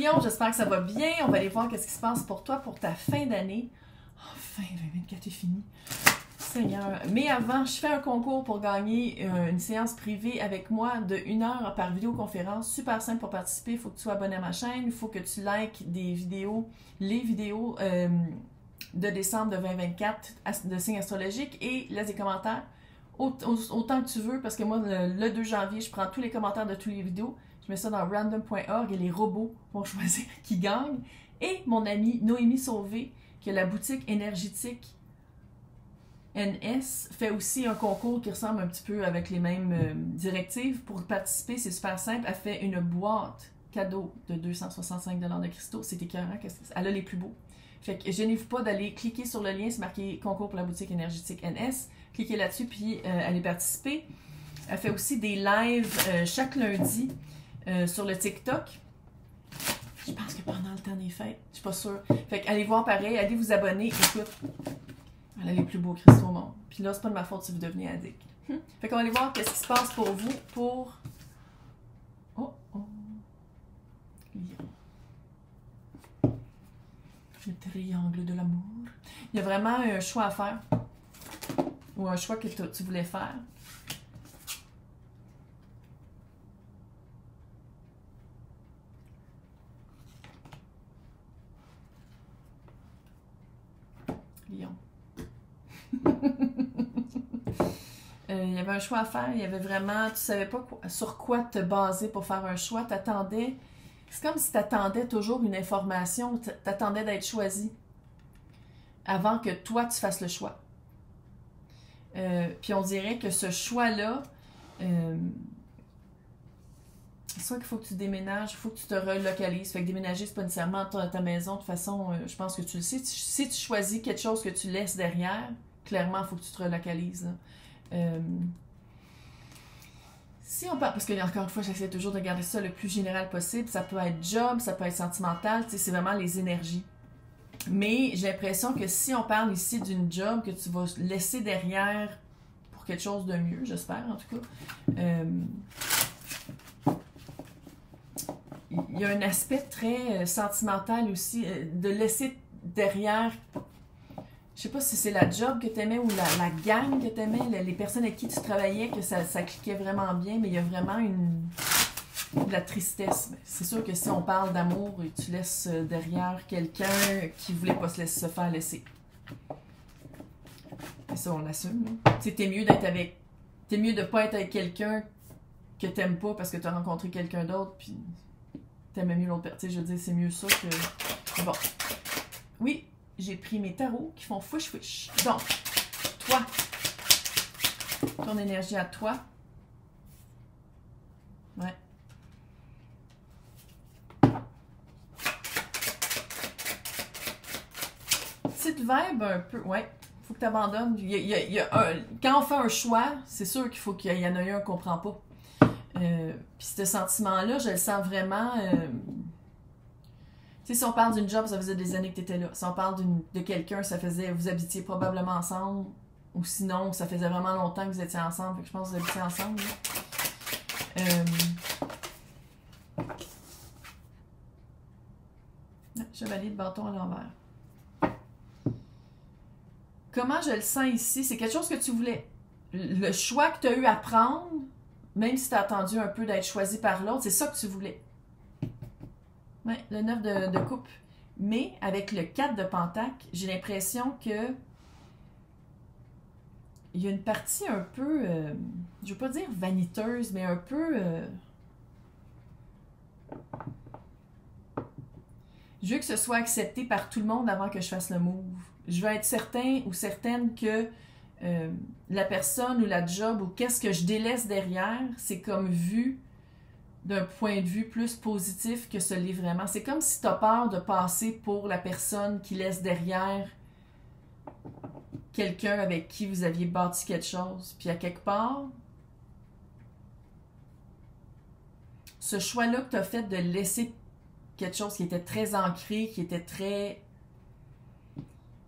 Lion, j'espère que ça va bien. On va aller voir qu'est-ce qui se passe pour toi pour ta fin d'année. Enfin, 2024 est fini. Seigneur. Mais avant, je fais un concours pour gagner une séance privée avec moi de 1 heure par vidéoconférence. Super simple pour participer. Il faut que tu sois abonné à ma chaîne. Il faut que tu likes des vidéos, les vidéos de décembre de 2024 de signes astrologiques et laisse des commentaires autant que tu veux parce que moi, le 2 janvier, je prends tous les commentaires de toutes les vidéos. Je mets ça dans random.org et les robots vont choisir qui gagne. Et mon amie Noémie Sauvé, qui a la boutique énergétique NS, fait aussi un concours qui ressemble un petit peu avec les mêmes directives. Pour participer, c'est super simple. Elle fait une boîte cadeau de 265 $ de cristaux. C'est écœurant. Elle a les plus beaux. Fait que gênez-vous pas d'aller cliquer sur le lien. C'est marqué concours pour la boutique énergétique NS. Cliquez là-dessus puis allez participer. Elle fait aussi des lives chaque lundi sur le TikTok. Je pense que pendant le temps des fêtes. Je suis pas sûre. Fait que allez voir pareil. Allez vous abonner. Écoute. Elle a les plus beaux cristaux au monde. Puis là, c'est pas de ma faute si vous devenez addict. Fait qu'on va aller voir qu'est-ce qui se passe pour vous pour... Oh, oh. Lion. Le triangle de l'amour. Il y a vraiment un choix à faire. Ou un choix que tu voulais faire. Lion. Il y avait un choix à faire, il y avait vraiment, tu savais pas sur quoi te baser pour faire un choix, t'attendais, c'est comme si t'attendais toujours une information, t'attendais d'être choisi avant que toi tu fasses le choix. Puis on dirait que ce choix-là, soit qu'il faut que tu déménages, il faut que tu te relocalises. Fait que déménager, c'est pas nécessairement ta maison. De toute façon, je pense que tu le sais. Si tu choisis quelque chose que tu laisses derrière, clairement, il faut que tu te relocalises. Si on parle, parce que encore une fois, j'essaie toujours de garder ça le plus général possible. Ça peut être job, ça peut être sentimental. C'est vraiment les énergies. Mais j'ai l'impression que si on parle ici d'une job que tu vas laisser derrière pour quelque chose de mieux, j'espère en tout cas, il y a un aspect très sentimental aussi, de laisser derrière, je sais pas si c'est la job que tu aimais ou la gang que tu aimais, les personnes avec qui tu travaillais, que ça cliquait vraiment bien, mais il y a vraiment de la tristesse. C'est sûr que si on parle d'amour et tu laisses derrière quelqu'un qui voulait pas se faire laisser. Et ça, on l'assume. T'es mieux d'être avec... T'es mieux de pas être avec quelqu'un que t'aimes pas parce que t'as rencontré quelqu'un d'autre, puis t'aimais mieux l'autre personne. Je veux dire, c'est mieux ça que... Bon. Oui, j'ai pris mes tarots qui font fouch-fouch. Donc, toi, ton énergie à toi. Ouais. Petite vibe un peu, ouais, faut que tu abandonnes. Quand on fait un choix, c'est sûr qu'il faut qu'il y en ait un qu'on prend pas. Puis ce sentiment-là, je le sens vraiment... Tu sais, si on parle d'une job, ça faisait des années que tu étais là. Si on parle de quelqu'un, ça faisait... Vous habitiez probablement ensemble. Ou sinon, ça faisait vraiment longtemps que vous étiez ensemble. Fait que je pense que vous habitiez ensemble. Chevalier de bâton à l'envers. Comment je le sens ici? C'est quelque chose que tu voulais. Le choix que tu as eu à prendre, même si tu as attendu un peu d'être choisi par l'autre, c'est ça que tu voulais. Oui, le 9 de coupe. Mais avec le 4 de pentacle, j'ai l'impression que il y a une partie un peu, je veux pas dire vaniteuse, mais un peu... je veux que ce soit accepté par tout le monde avant que je fasse le move. Je veux être certain ou certaine que la personne ou la job ou qu'est-ce que je délaisse derrière, c'est comme vu d'un point de vue plus positif que ce l'est vraiment. C'est comme si tu as peur de passer pour la personne qui laisse derrière quelqu'un avec qui vous aviez bâti quelque chose. Puis à quelque part, ce choix-là que tu as fait de laisser quelque chose qui était très ancré, qui était très...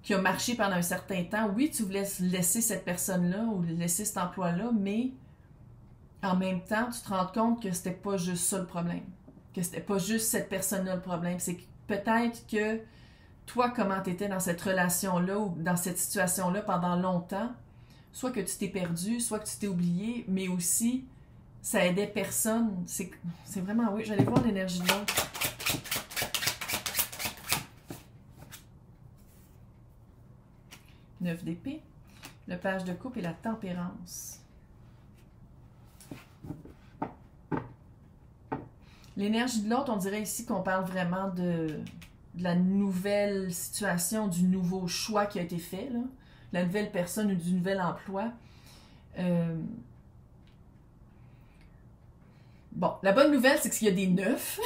qui a marché pendant un certain temps. Oui, tu voulais laisser cette personne-là ou laisser cet emploi-là, mais en même temps, tu te rends compte que c'était pas juste ça le problème. que c'était pas juste cette personne-là le problème. C'est que peut-être que toi, comment tu étais dans cette relation-là ou dans cette situation-là pendant longtemps, soit que tu t'es perdu, soit que tu t'es oublié, mais aussi, ça aidait personne. C'est vraiment, oui, j'allais voir l'énergie de l'autre. Neuf d'épée, le page de coupe et la tempérance. L'énergie de l'autre, on dirait ici qu'on parle vraiment de la nouvelle situation, du nouveau choix qui a été fait, là. La nouvelle personne ou du nouvel emploi. Bon, la bonne nouvelle, c'est qu'il y a des neufs.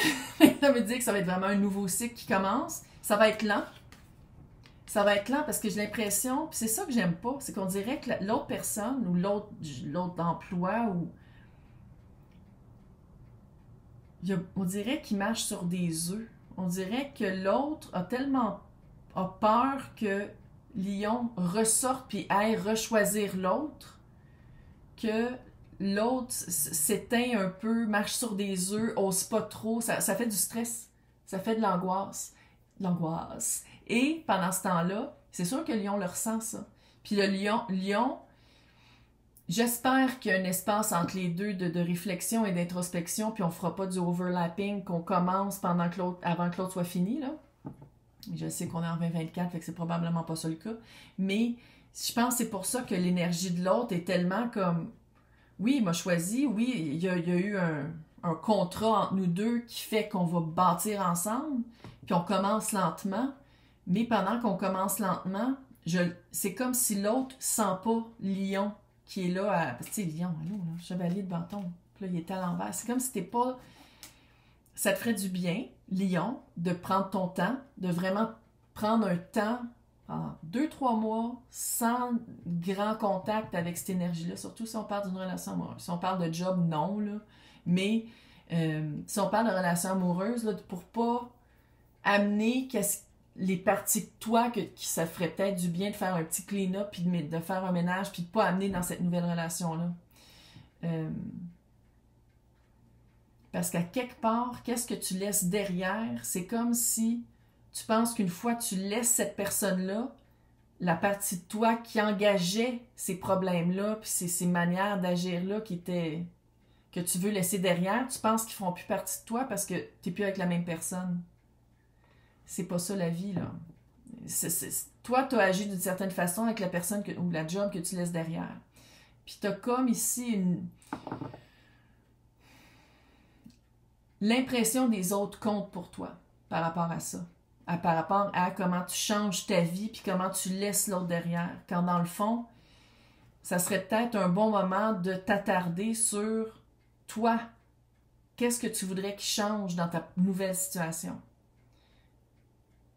Ça veut dire que ça va être vraiment un nouveau cycle qui commence. Ça va être lent. Ça va être lent parce que j'ai l'impression, puis c'est ça que j'aime pas, c'est qu'on dirait que l'autre personne ou l'autre emploi ou on dirait qu'il marche sur des œufs. On dirait que l'autre a tellement peur que Lion ressorte puis aille rechoisir l'autre que l'autre s'éteint un peu, marche sur des œufs, ose pas trop. Ça fait du stress. Ça fait de l'angoisse. L'angoisse. Et pendant ce temps-là, c'est sûr que Lion le ressent, ça. Puis le Lion, j'espère qu'il y a un espace entre les deux de réflexion et d'introspection, puis on fera pas du overlapping qu'on commence avant que l'autre soit fini, là. Je sais qu'on est en 2024, fait que c'est probablement pas ça le cas. Mais je pense que c'est pour ça que l'énergie de l'autre est tellement comme... Oui, il m'a choisi, oui, il y a eu un contrat entre nous deux qui fait qu'on va bâtir ensemble, puis on commence lentement. Mais pendant qu'on commence lentement, c'est comme si l'autre sent pas Lion qui est là à... Tu sais, Lion, allô, là, chevalier de bâton. Puis là, il est à l'envers. C'est comme si t'es pas... Ça te ferait du bien, Lion, de prendre ton temps, de vraiment prendre un temps pendant 2-3 mois sans grand contact avec cette énergie-là, surtout si on parle d'une relation amoureuse. Si on parle de job, non, là. Mais si on parle de relation amoureuse, là, pour pas amener les parties de toi qui ça ferait peut-être du bien de faire un petit clean-up puis de faire un ménage puis de pas amener dans cette nouvelle relation-là. Parce qu'à quelque part, qu'est-ce que tu laisses derrière? C'est comme si tu penses qu'une fois tu laisses cette personne-là, la partie de toi qui engageait ces problèmes-là puis ces manières d'agir-là que tu veux laisser derrière, tu penses qu'ils ne feront plus partie de toi parce que tu n'es plus avec la même personne. C'est pas ça la vie, là. Toi, tu as agi d'une certaine façon avec la personne ou la job que tu laisses derrière. Puis tu as comme ici l'impression des autres compte pour toi par rapport à ça. Par rapport à comment tu changes ta vie puis comment tu laisses l'autre derrière. Quand dans le fond, ça serait peut-être un bon moment de t'attarder sur toi. Qu'est-ce que tu voudrais qu'il change dans ta nouvelle situation?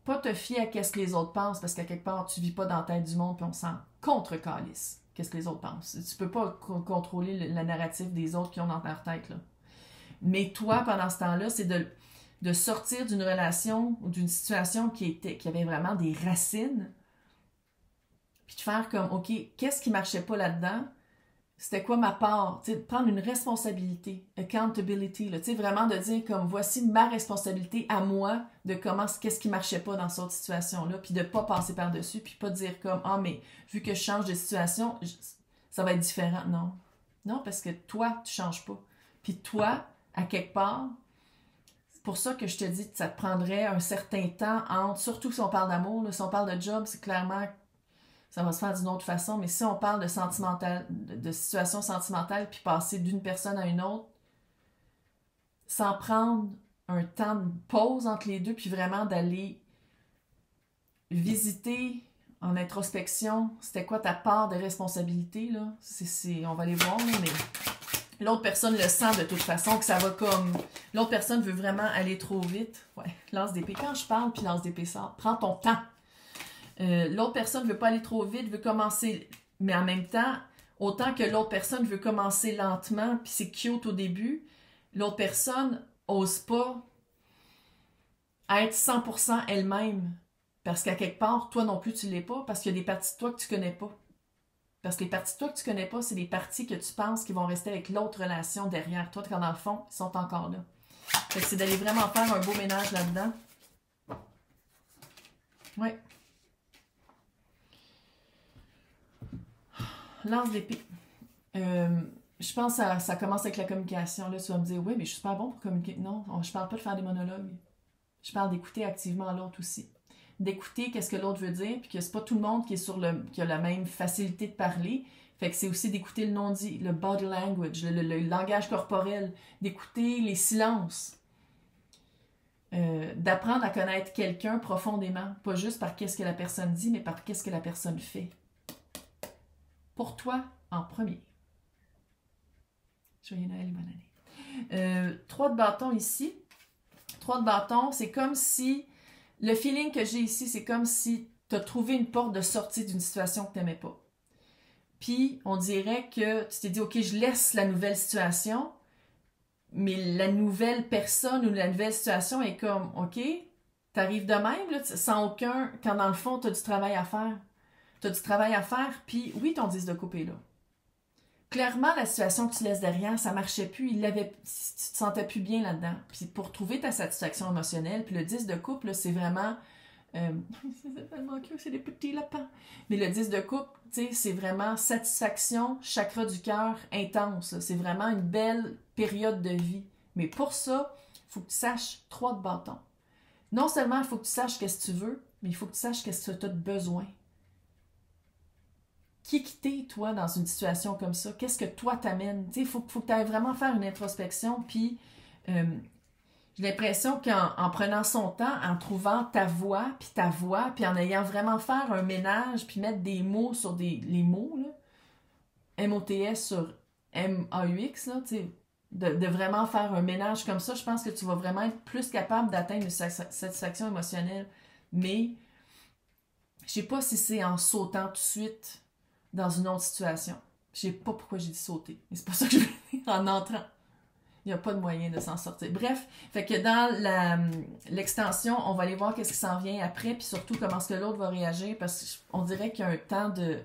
Pas te fier à qu'est-ce que les autres pensent parce qu'à quelque part, tu vis pas dans la tête du monde puis on s'en contre-calisse. Qu'est-ce que les autres pensent? Tu peux pas contrôler la narrative des autres qui ont dans leur tête, là. Mais toi, pendant ce temps-là, c'est de sortir d'une relation ou d'une situation qui avait vraiment des racines, puis de faire comme, OK, qu'est-ce qui marchait pas là-dedans? C'était quoi ma part? T'sais, de prendre une responsabilité, accountability, là, vraiment de dire comme, voici ma responsabilité à moi de qu'est-ce qui marchait pas dans cette situation-là, puis de pas passer par-dessus, puis pas dire comme, ah, mais vu que je change de situation, ça va être différent. Non. Non, parce que toi, tu changes pas. Puis toi, à quelque part, c'est pour ça que je te dis que ça te prendrait un certain temps surtout si on parle d'amour, là, si on parle de job, c'est clairement, ça va se faire d'une autre façon, mais si on parle de situation sentimentale puis passer d'une personne à une autre, sans prendre un temps de pause entre les deux, puis vraiment d'aller visiter en introspection, c'était quoi ta part de responsabilité, là? On va les voir, là, mais... L'autre personne le sent de toute façon, que ça va comme... L'autre personne veut vraiment aller trop vite. Ouais, lance d'épée. Quand je parle, puis lance d'épée sort, prends ton temps. L'autre personne veut pas aller trop vite, veut commencer... Mais en même temps, autant que l'autre personne veut commencer lentement, puis c'est cute au début, l'autre personne ose pas être 100% elle-même. Parce qu'à quelque part, toi non plus, tu l'es pas, parce qu'il y a des parties de toi que tu connais pas. Parce que les parties de toi que tu connais pas, c'est des parties que tu penses qui vont rester avec l'autre relation derrière toi, quand dans le fond, ils sont encore là. Fait que c'est d'aller vraiment faire un beau ménage là-dedans. Ouais. Lance d'épée. Je pense que ça commence avec la communication. Là, tu vas me dire, oui, mais je suis pas bon pour communiquer. Non, je parle pas de faire des monologues. Je parle d'écouter activement l'autre aussi. D'écouter qu'est-ce que l'autre veut dire, puis que c'est pas tout le monde qui est qui a la même facilité de parler. Fait que c'est aussi d'écouter le non-dit, le body language, le langage corporel, d'écouter les silences. D'apprendre à connaître quelqu'un profondément, pas juste par qu'est-ce que la personne dit, mais par qu'est-ce que la personne fait. Pour toi, en premier. Joyeux Noël et bonne année. 3 de bâton ici. 3 de bâton, c'est comme si... Le feeling que j'ai ici, c'est comme si tu as trouvé une porte de sortie d'une situation que tu n'aimais pas. Puis, on dirait que tu t'es dit, OK, je laisse la nouvelle situation, mais la nouvelle personne ou la nouvelle situation est comme, OK, t'arrives de même, là, sans aucun... Quand dans le fond, tu as du travail à faire. Tu as du travail à faire, puis oui, ton 10 de coupe est là. Clairement, la situation que tu laisses derrière, ça marchait plus, tu te sentais plus bien là-dedans. Puis pour trouver ta satisfaction émotionnelle, puis le 10 de coupe, là, c'est vraiment... c'est tellement cute, c'est des petits lapins. Mais le 10 de coupe, tu sais, c'est vraiment satisfaction, chakra du cœur intense. C'est vraiment une belle période de vie. Mais pour ça, il faut que tu saches 3 de bâton. Non seulement il faut que tu saches qu'est-ce que tu veux, mais il faut que tu saches qu'est-ce que tu as besoin. Qui t'es, toi, dans une situation comme ça? Qu'est-ce que toi t'amènes? Il faut que tu ailles vraiment faire une introspection, puis j'ai l'impression qu'en prenant son temps, en trouvant ta voix, puis en ayant vraiment faire un ménage, puis mettre des mots sur les mots, là, M-O-T-S sur M-A-U-X, là, de vraiment faire un ménage comme ça, je pense que tu vas vraiment être plus capable d'atteindre une satisfaction émotionnelle. Mais je sais pas si c'est en sautant tout de suite dans une autre situation. Je sais pas pourquoi j'ai dit sauter, mais c'est pas ça que je veux dire en entrant. Il n'y a pas de moyen de s'en sortir. Bref, fait que dans l'extension, on va aller voir qu'est-ce qui s'en vient après, puis surtout comment est-ce que l'autre va réagir, parce qu'on dirait qu'il y a un temps de...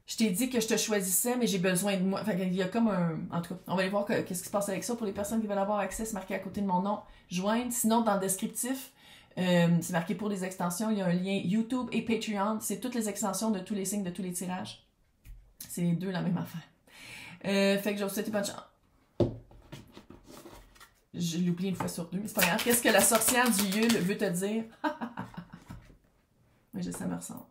Je t'ai dit que je te choisissais, mais j'ai besoin de moi. Fait qu'il y a comme un... En tout cas, on va aller voir qu'est-ce qui se passe avec ça. Pour les personnes qui veulent avoir accès, c'est marqué à côté de mon nom, joindre. Sinon, dans le descriptif, c'est marqué pour les extensions. Il y a un lien YouTube et Patreon. C'est toutes les extensions de tous les signes, de tous les tirages. C'est les deux la même affaire. Fait que je vais vous souhaiter bonne chance. Je l'ai oublié une fois sur deux, mais c'est pas grave. Qu'est-ce que la sorcière du Yule veut te dire? Oui, ça me ressemble.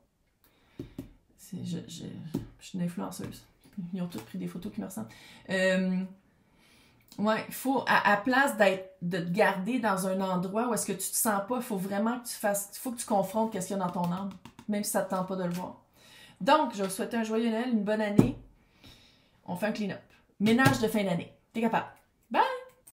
Je suis une influenceuse. Ils ont tous pris des photos qui me ressemblent. Ouais, il faut, à place de te garder dans un endroit où est-ce que tu te sens pas, il faut vraiment que tu fasses, il faut que tu confrontes qu'est-ce qu'il y a dans ton âme, même si ça ne te tente pas de le voir. Donc, je vous souhaite un joyeux Noël, une bonne année. On fait un clean-up. Ménage de fin d'année. T'es capable.